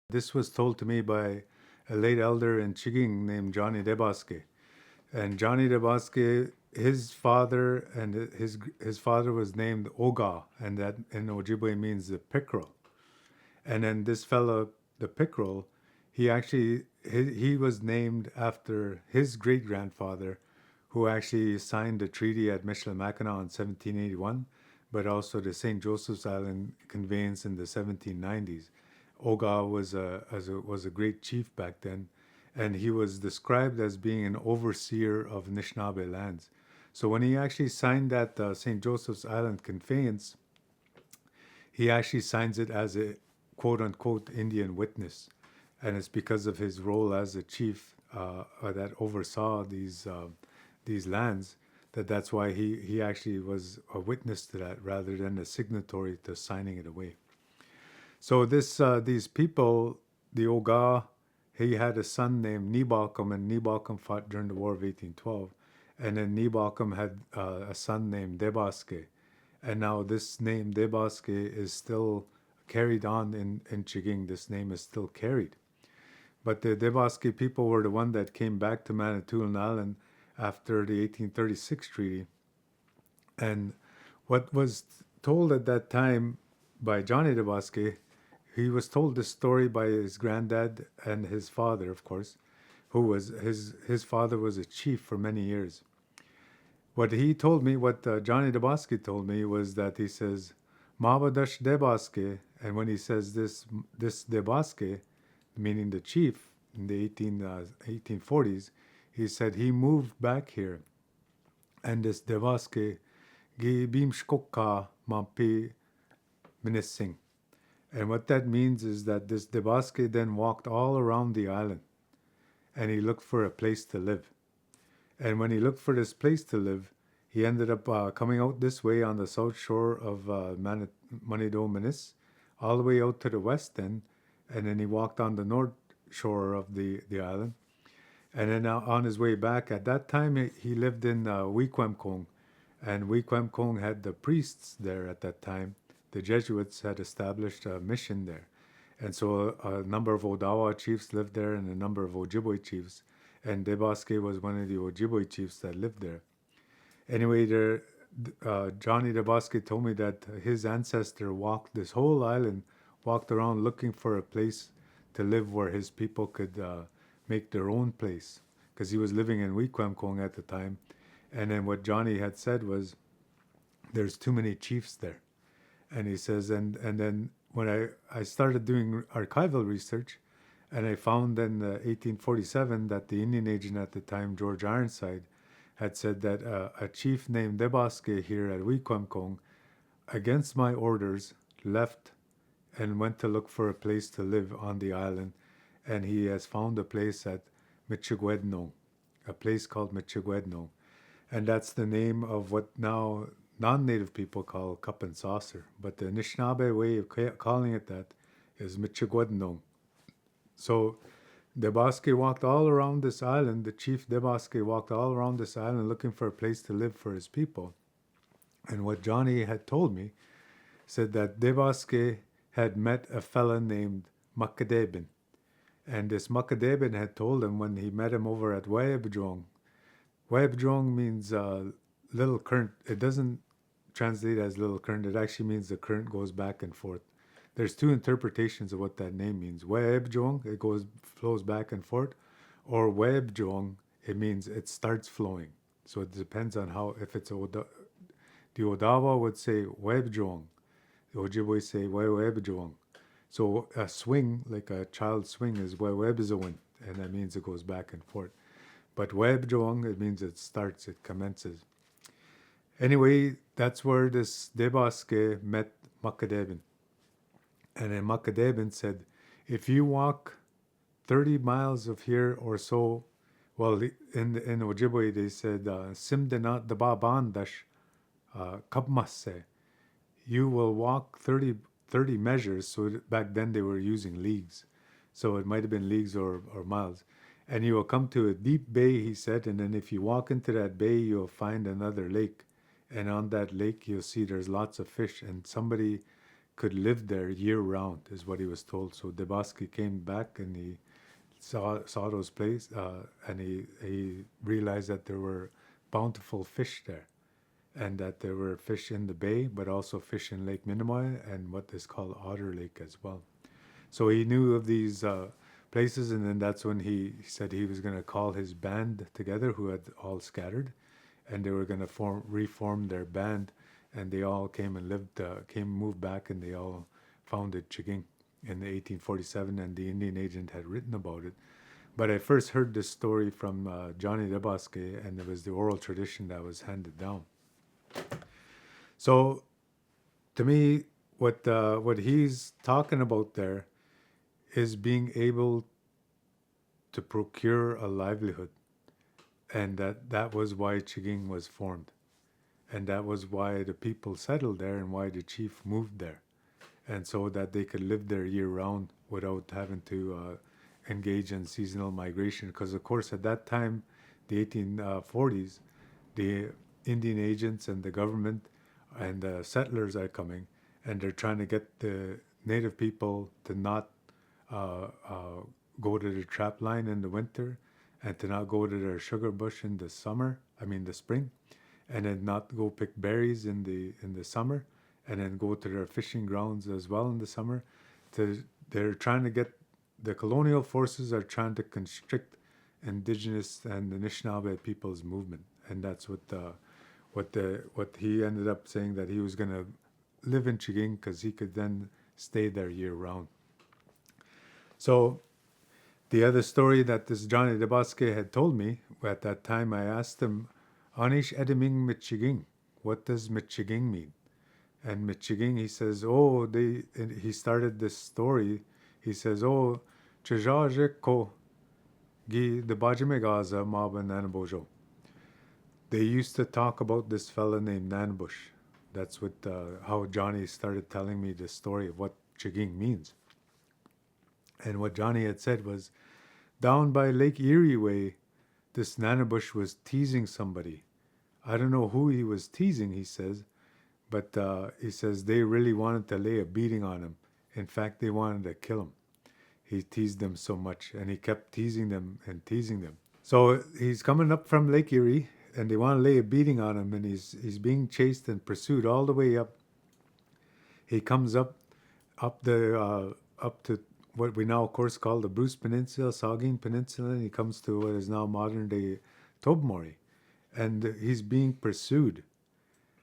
This was told to me by a late elder in Chiging named Johnny Debassige. And Johnny Debassige, his father and his father was named Oga, and that in Ojibwe means the pickerel. And then this fellow, the pickerel, he was named after his great grandfather, who actually signed the treaty at Michigiwadinong in 1781, but also the St. Joseph's Island conveyance in the 1790s. Oga was a great chief back then, and he was described as being an overseer of Anishinaabe lands. So when he actually signed that St. Joseph's Island conveyance, he actually signs it as a quote unquote Indian witness, and it's because of his role as a chief that oversaw these lands that's why he actually was a witness to that rather than a signatory to signing it away. So these people, the Oga, he had a son named Nibalcom, and Nibalcom fought during the War of 1812, and then Nibalcom had a son named Debaske, and now this name Debaske is still carried on in Chiging. This name is still carried. But the Debaske people were the one that came back to Manitoulin Island after the 1836 treaty. And what was told at that time by Johnny Debaske, he was told this story by his granddad and his father, of course, who was his father was a chief for many years. What he told me, what Johnny Debaske told me, was that he says, Mabadash Debaske, and when he says this Debaske, meaning the chief in the 1840s, he said he moved back here, and this Debaske gi bimshkoka mampi minising. And what that means is that this Debaske then walked all around the island, and he looked for a place to live. And when he looked for this place to live, he ended up coming out this way on the south shore of Manitoulin, all the way out to the west end, and then he walked on the north shore of the island. And then on his way back, at that time he lived in Weequamcong, and Weequamcong had the priests there at that time. The Jesuits had established a mission there. And so a number of Odawa chiefs lived there and a number of Ojibway chiefs. And Debaske was one of the Ojibway chiefs that lived there. Anyway, Johnny Debaske told me that his ancestor walked this whole island, walked around looking for a place to live where his people could make their own place, because he was living in Weequamcong at the time. And then what Johnny had said was, there's too many chiefs there. And he says, and then when I started doing archival research, and I found in 1847 that the Indian agent at the time, George Ironside, had said that a chief named Debaske here at Weequamcong, against my orders, left and went to look for a place to live on the island, and he has found a place at Michigiwadinong, a place called Michigiwadinong, and that's the name of what now non-native people call cup and saucer, but the Anishinaabe way of calling it that is Michigiwadinong. So Debaske walked all around this island, the chief Debaske walked all around this island looking for a place to live for his people. And what Johnny had told me said that Debaske had met a fella named Makadebin. And this Makadebin had told him when he met him over at Waebjong. Waebjong means little current. It doesn't translate as little current. It actually means the current goes back and forth. There's two interpretations of what that name means. Waebjong, it flows back and forth, or Waebjong, it means it starts flowing. So it depends on how, if it's the Odawa would say Waebjong, the Ojibway say Waebjong. So a swing, like a child's swing, is Waebzowin, and that means it goes back and forth. But Waebjong, it means it starts, it commences. Anyway, that's where this Debaske met Makadebin. And then Makadebin said, if you walk 30 miles of here or so, well, in Ojibwe they said, Simdena Dababan dash Kabmasse, you will walk 30 measures. So back then they were using leagues. So it might have been leagues or miles. And you will come to a deep bay, he said, and then if you walk into that bay, you'll find another lake. And on that lake, you'll see there's lots of fish. And somebody could live there year round, is what he was told. So Debassige came back and he saw those places, and he realized that there were bountiful fish there, and that there were fish in the bay, but also fish in Lake Minamoi and what is called Otter Lake as well. So he knew of these places, and then that's when he said he was going to call his band together, who had all scattered, and they were going to reform their band, and they all came and moved back, and they all founded Chiging in 1847, and the Indian agent had written about it. But I first heard this story from Johnny Debassige, and it was the oral tradition that was handed down. So, to me, what he's talking about there is being able to procure a livelihood, and that was why Chiging was formed, and that was why the people settled there, and why the chief moved there, and so that they could live there year round without having to engage in seasonal migration. Because of course at that time, the 1840s, the Indian agents and the government and the settlers are coming, and they're trying to get the native people to not go to the trap line in the winter, and to not go to their sugar bush in the spring, and then not go pick berries in the summer, and then go to their fishing grounds as well in the summer. They're trying to get, the colonial forces are trying to constrict indigenous and Anishinaabe people's movement, and that's what he ended up saying, that he was going to live in Chiging because he could then stay there year round. So the other story that this Johnny Debassige had told me, at that time I asked him, Anish ediming Michiging, what does Michiging mean? And Michiging, he says, he started this story, he says, Chajaje ko gi the Bajimegaza Maban Nanabojo. They used to talk about this fella named Nanabush. That's what how Johnny started telling me the story of what Chiging means. And what Johnny had said was, down by Lake Erie way, this Nanabush was teasing somebody. I don't know who he was teasing, he says, but he says they really wanted to lay a beating on him. In fact, they wanted to kill him. He teased them so much, and he kept teasing them and teasing them. So he's coming up from Lake Erie, and they want to lay a beating on him, and he's being chased and pursued all the way up. He comes up to what we now, of course, call the Bruce Peninsula, Saugeen Peninsula, and he comes to what is now modern-day Tobermory, and he's being pursued.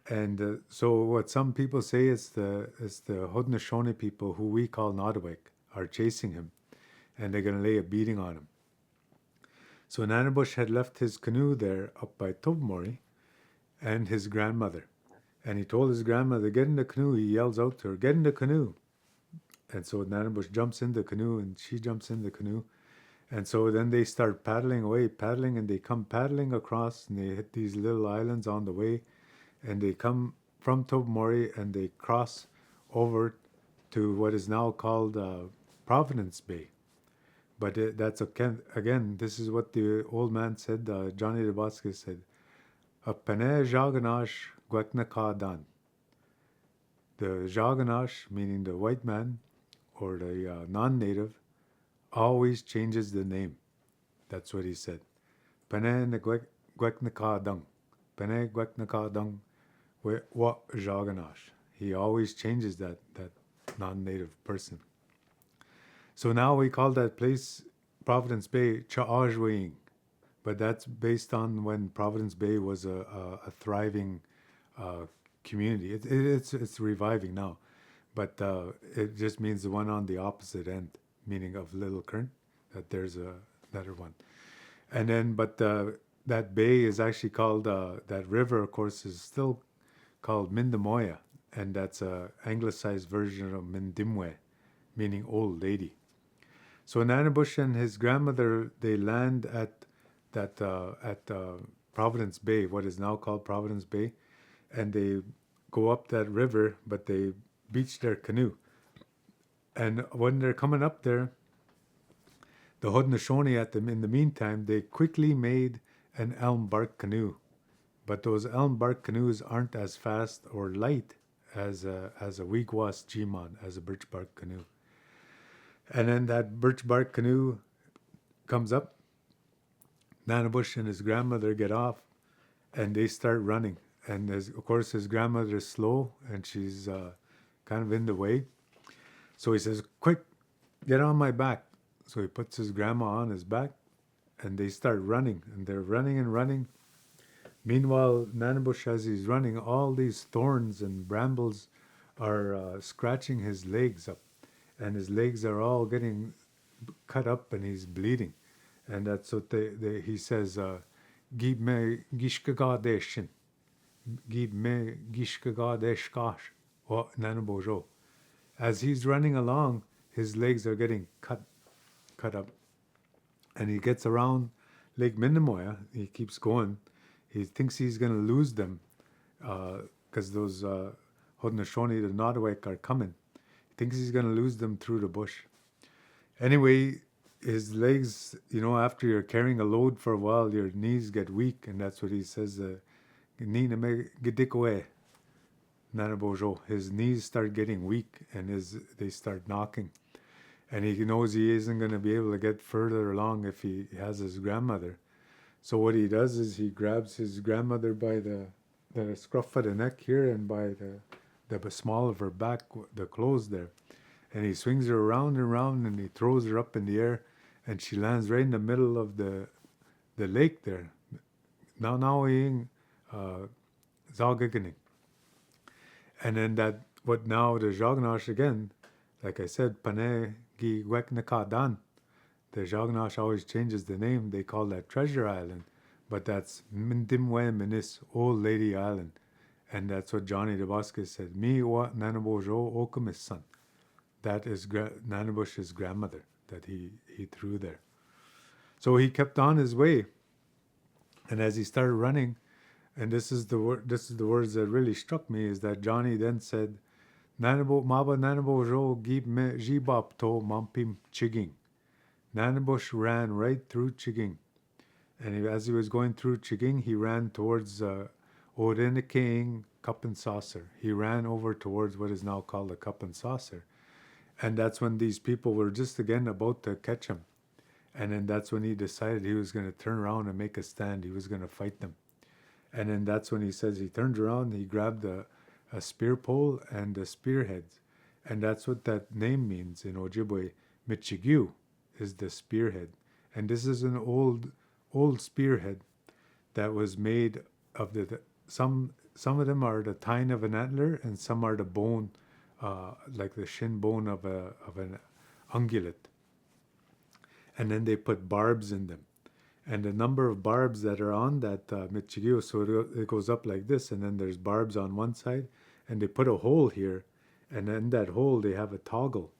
And so what some people say is the Haudenosaunee people, who we call Naudowik, are chasing him, and they're going to lay a beating on him. So Nanabush had left his canoe there up by Tobermory, and his grandmother. And he told his grandmother, get in the canoe. He yells out to her, get in the canoe. And so Nanabush jumps in the canoe, and she jumps in the canoe. And so then they start paddling, and they come paddling across, and they hit these little islands on the way, and they come from Tobermory, and they cross over to what is now called Providence Bay. But that's again, this is what the old man said, Johnny Debassige said, Apane Jaganash Gweknakadan. The Jaganash, meaning the white man, or the non-native, always changes the name. That's what he said. Pane Gweknakadang. Pane Gweknakadang wa Jaganash. He always changes that non-native person. So now we call that place Providence Bay Cha'ajwing, but that's based on when Providence Bay was a thriving community. It's reviving now, but it just means the one on the opposite end, meaning of Little Kern, that there's another one. And then, but that bay is actually called, that river, of course, is still called Mindamoya, and that's a anglicized version of Mindimwe, meaning old lady. So Nanabush and his grandmother, they land at Providence Bay, what is now called Providence Bay, and they go up that river, but they beach their canoe. And when they're coming up there, the Haudenosaunee in the meantime, they quickly made an elm bark canoe. But those elm bark canoes aren't as fast or light as a weekwas Gmon, as a birch bark canoe. And then that birch bark canoe comes up. Nanabush and his grandmother get off, and they start running. And of course, his grandmother is slow, and she's kind of in the way. So he says, "Quick, get on my back." So he puts his grandma on his back, and they start running. And they're running and running. Meanwhile, Nanabush, as he's running, all these thorns and brambles are scratching his legs up. And his legs are all getting cut up, and he's bleeding. And that's what he says, "Gib me gishkagadeshin. Gib me gishkagadeshkash." Oh, Nanabojo. As he's running along, his legs are getting cut up. And he gets around Lake Minnemoya. He keeps going. He thinks he's going to lose them because those Haudenosaunee, the Nottowek, are coming. He thinks he's going to lose them through the bush. Anyway, his legs, after you're carrying a load for a while, your knees get weak, and that's what he says, his knees start getting weak, and they start knocking. And he knows he isn't going to be able to get further along if he has his grandmother. So what he does is he grabs his grandmother by the scruff of the neck here, and by the small of her back, the clothes there. And he swings her around and around, and he throws her up in the air, and she lands right in the middle of the lake there. Now Zalgiganing. And then the Jognosh again, like I said, Pane Gi Weknakadan. The Jognosh always changes the name. They call that Treasure Island, but that's Mindimwe Minis, Old Lady Island. And that's what Johnny Debassige said. Mi wa Nanabojo Okamis son. That is Nanabush's grandmother that he threw there. So he kept on his way, and as he started running, and this is the words that really struck me, is that Johnny then said, "Nanabo maba Nanabojo gib me jibap to mampim chiging." Nanabush ran right through Chiging, and as he was going through Chiging, he ran towards Orenikeing Cup and Saucer. He ran over towards what is now called the Cup and Saucer. And that's when these people were just again about to catch him. And then that's when he decided he was going to turn around and make a stand. He was going to fight them. And then that's when he says he turned around, he grabbed a spear pole and the spearheads. And that's what that name means in Ojibway. Michigiw is the spearhead. And this is an old spearhead that was made of some of them are the tine of an antler, and some are the bone, like the shin bone of an ungulate. And then they put barbs in them. And the number of barbs that are on that Michigiw, so it goes up like this, and then there's barbs on one side, and they put a hole here, and in that hole they have a toggle.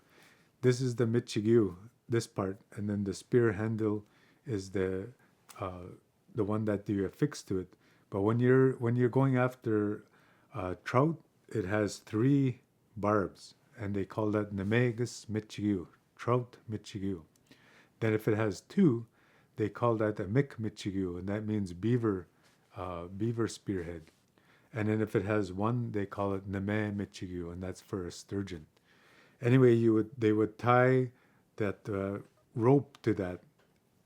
This is the Michigiw, this part, and then the spear handle is the one that you affix to it. But when you're going after trout, it has 3 barbs, and they call that Nemegus Michigiw, trout Michigiw. Then if it has 2, they call that a Mick Michigiw, and that means beaver spearhead. And then if it has 1, they call it Neme Michigiw, and that's for a sturgeon. Anyway, they would tie that rope to that,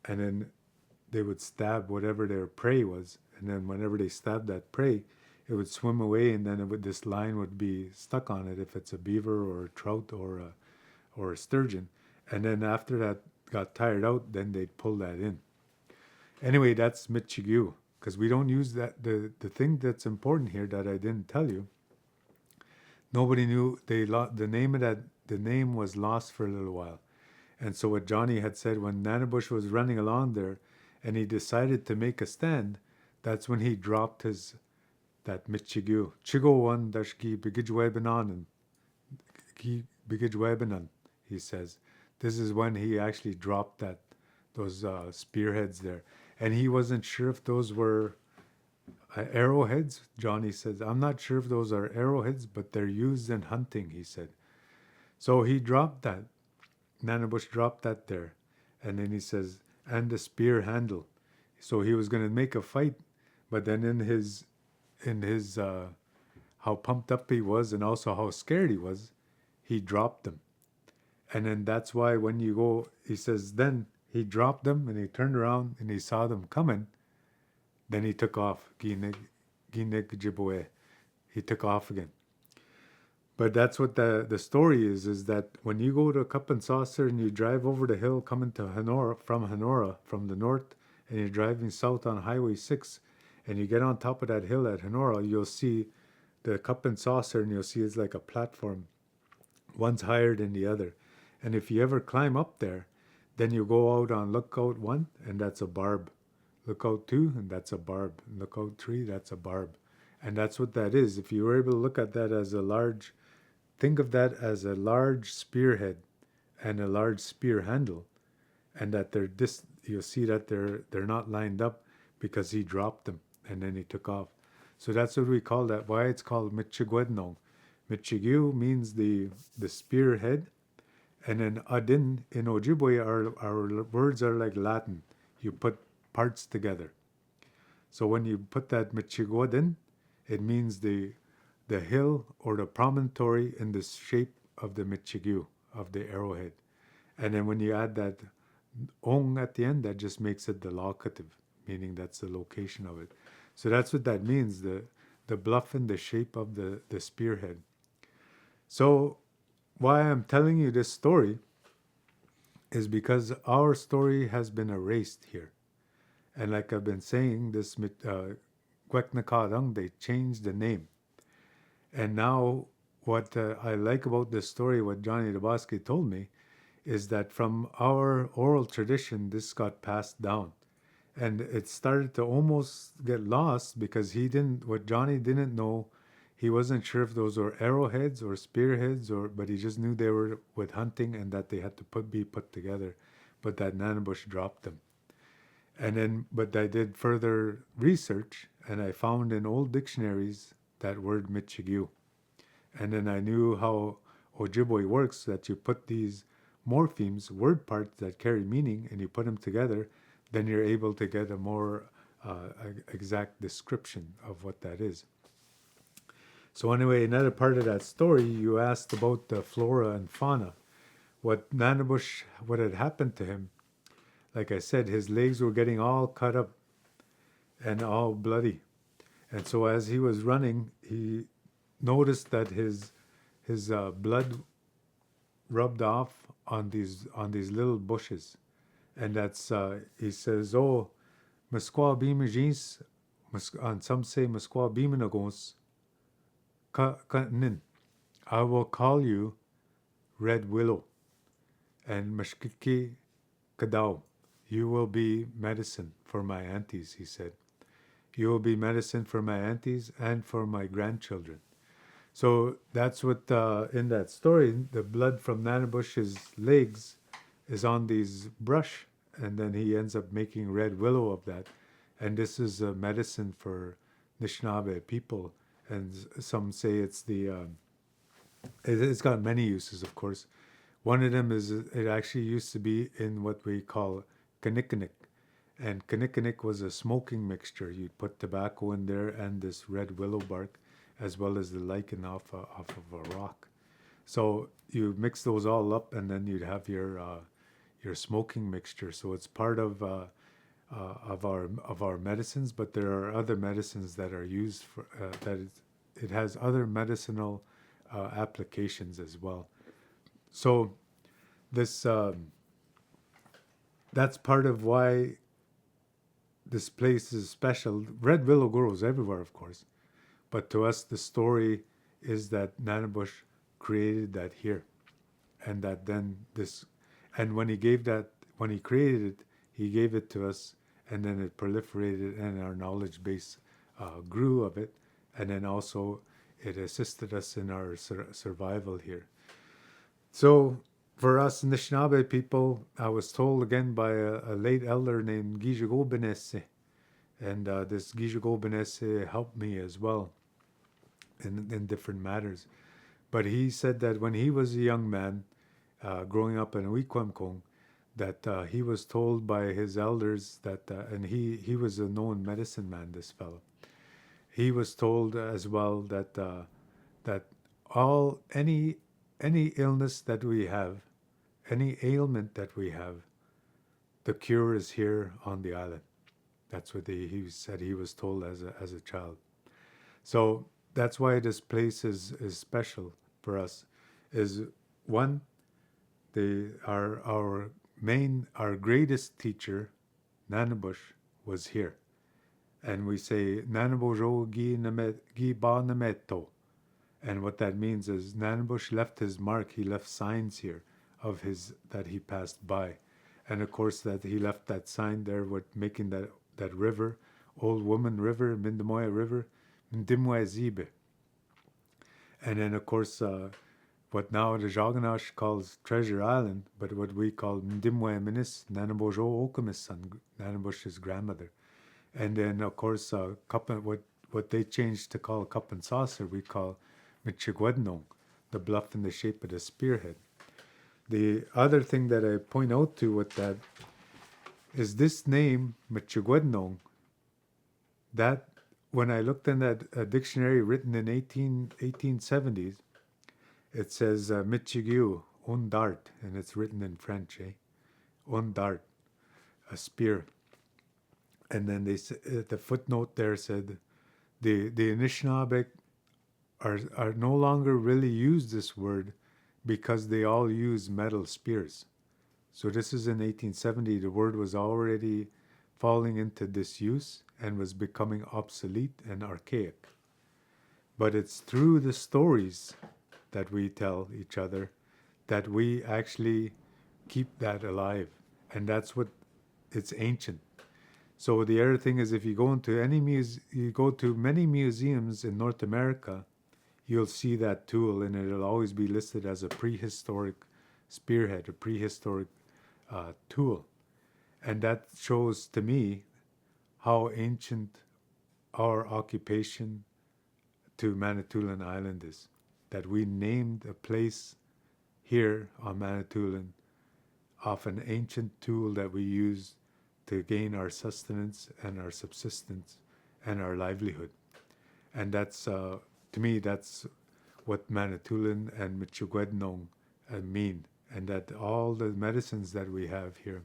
and then they would stab whatever their prey was, and then whenever they stabbed that prey, it would swim away, and then this line would be stuck on it if it's a beaver or a trout or a sturgeon. And then after that got tired out, then they'd pull that in. Anyway, that's Michigiw, because we don't use that. The thing that's important here that I didn't tell you, nobody knew. The name was lost for a little while. And so what Johnny had said, when Nanabush was running along there and he decided to make a stand, that's when he dropped that Michigiw. Chigo one dashki bigijwebanan, he says. This is when he actually dropped those spearheads there. And he wasn't sure if those were arrowheads. Johnny says, "I'm not sure if those are arrowheads, but they're used in hunting," he said. So he dropped that. Nanabush dropped that there. And then he says, "And the spear handle." So he was going to make a fight, but then in his how pumped up he was and also how scared he was, he dropped them. And then that's why when you go, he says, then he dropped them and he turned around and he saw them coming. Then he took off. Ginig Ojibway. He took off again. But that's what the story is that when you go to Cup and Saucer and you drive over the hill coming to Honora, from the north, and you're driving south on Highway 6, and you get on top of that hill at Honora, you'll see the Cup and Saucer, and you'll see it's like a platform. One's higher than the other. And if you ever climb up there, then you go out on Lookout 1, and that's a barb. Lookout 2, and that's a barb. Lookout 3, that's a barb. And that's what that is. If you were able to look at that as a large, think of that as a large spearhead and a large spear handle, and that you'll see that they're not lined up because he dropped them and then he took off. So that's what we call that. Why it's called Michigiwadinong. Michigiw means the spearhead, and then adin in Ojibway our words are like Latin. You put parts together. So when you put that Michigiwadin, it means the hill or the promontory in the shape of the Michigiw, of the arrowhead. And then when you add that ong at the end, that just makes it the locative, meaning that's the location of it. So that's what that means, the bluff in the shape of the spearhead. So why I'm telling you this story is because our story has been erased here. And like I've been saying, this Gweknakadang, they changed the name. And now what I like about this story, what Johnny Debassige told me, is that from our oral tradition, this got passed down. And it started to almost get lost because what Johnny didn't know, he wasn't sure if those were arrowheads or spearheads, but he just knew they were with hunting and that they had to be put together. But that Nanabush dropped them. And then, but I did further research and I found in old dictionaries that word Michigiw. And then I knew how Ojibway works, that you put these morphemes, word parts that carry meaning, and you put them together, then you're able to get a more exact description of what that is. So anyway, another part of that story, you asked about the flora and fauna. What had happened to him, like I said, his legs were getting all cut up and all bloody. And so as he was running, he noticed that his blood rubbed off on these little bushes. And that's, he says, oh, Musquaw Bimajins, and some say Musquaw Bimanagons, I will call you Red Willow. And Mashkiki Kadaw, you will be medicine for my aunties, he said. You will be medicine for my aunties and for my grandchildren. So that's what, in that story, the blood from Nanabush's legs is on these brush, and then he ends up making red willow of that. And this is a medicine for Anishinaabe people. And some say it's it's got many uses, of course. One of them is it actually used to be in what we call kanikkanik. And kanikkanik was a smoking mixture. You'd put tobacco in there and this red willow bark, as well as the lichen off of a rock. So you mix those all up, and then you'd have your smoking mixture. So it's part of our medicines, but there are other medicines that are used for it has other medicinal applications as well. So this that's part of why this place is special. Red willow grows everywhere, of course, but to us the story is that Nanabush created that here, and that then and when he created it, he gave it to us, and then it proliferated, and our knowledge base grew of it, and then also it assisted us in our survival here. So for us Anishinaabe people, I was told again by a late elder named Michigiwadinong, and this Michigiwadinong helped me as well in different matters. But he said that when he was a young man, growing up in Wikwamkong, that he was told by his elders that, and he was a known medicine man, this fellow. he was told as well that all any illness that we have, any ailment that we have, the cure is here on the island. That's what he said he was told as a child. So that's why this place is special for us. Is one, our greatest teacher, Nanabush, was here. And we say Nanabojo gi ba nameto. And what that means is Nanabush left his mark, he left signs here of his that he passed by. And of course that he left that sign there with making that river, Old Woman River, Mindemoya River, Ndimwe Zibe. And then of course what now the Jaganash calls Treasure Island, but what we call Ndimwe Minis, Nanabojo Okamisan, Nanabush's grandmother. And then of course what they changed to call Cup and Saucer, we call Michigiwadinong, the bluff in the shape of the spearhead. The other thing that I point out to with that is this name, Michigiwadinong, that when I looked in that dictionary written in 1870s, it says Michigiu, un dart, and it's written in French, un dart, a spear. And then the footnote there said the Anishinaabe are no longer really use this word because they all use metal spears. So this is in 1870. The word was already falling into disuse and was becoming obsolete and archaic. But it's through the stories that we tell each other that we actually keep that alive. And that's what it's ancient. So the other thing is, if you go into you go to many museums in North America, you'll see that tool, and it'll always be listed as a prehistoric spearhead, a prehistoric tool. And that shows to me how ancient our occupation to Manitoulin Island is. That we named a place here on Manitoulin off an ancient tool that we used to gain our sustenance and our subsistence and our livelihood. And that's, to me, that's what Manitoulin and Michigiwadinong mean. And that all the medicines that we have here,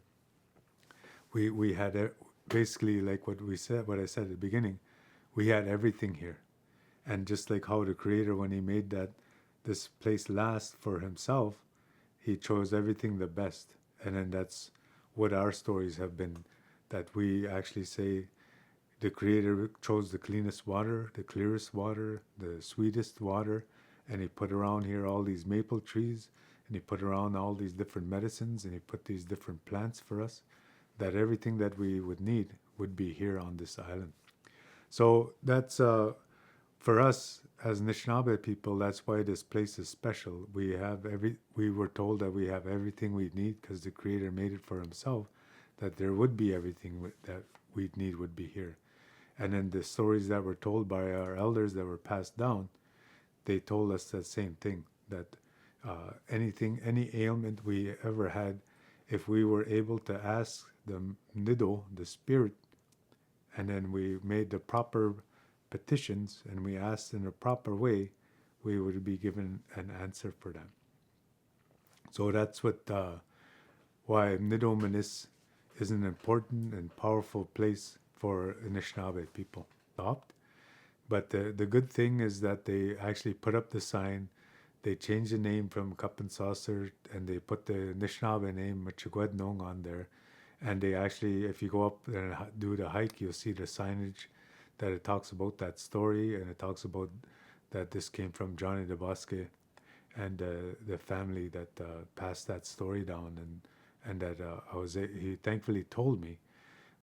we had basically like what I said at the beginning, we had everything here. And just like how the Creator, when he made this place last for himself, he chose everything the best. And then that's what our stories have been, that we actually say the Creator chose the cleanest water, the clearest water, the sweetest water, and he put around here all these maple trees, and he put around all these different medicines, and he put these different plants for us, that everything that we would need would be here on this island. So that's for us as Anishinaabe people, that's why this place is special. We were told that we have everything we need because the Creator made it for himself, that there would be everything that we'd need would be here. And then the stories that were told by our elders that were passed down, they told us the same thing, that any ailment we ever had, if we were able to ask the Nido, the spirit, and then we made the proper petitions and we asked in a proper way, we would be given an answer for that. So that's why Nido Manis is an important and powerful place for Anishinaabe people. But the good thing is that they actually put up the sign, they changed the name from Cup and Saucer, and they put the Anishinaabe name, Michigiwadinong, on there. And they actually, if you go up and do the hike, you'll see the signage that it talks about that story, and it talks about that this came from Johnny Debassige and the family that passed that story down, and that he thankfully told me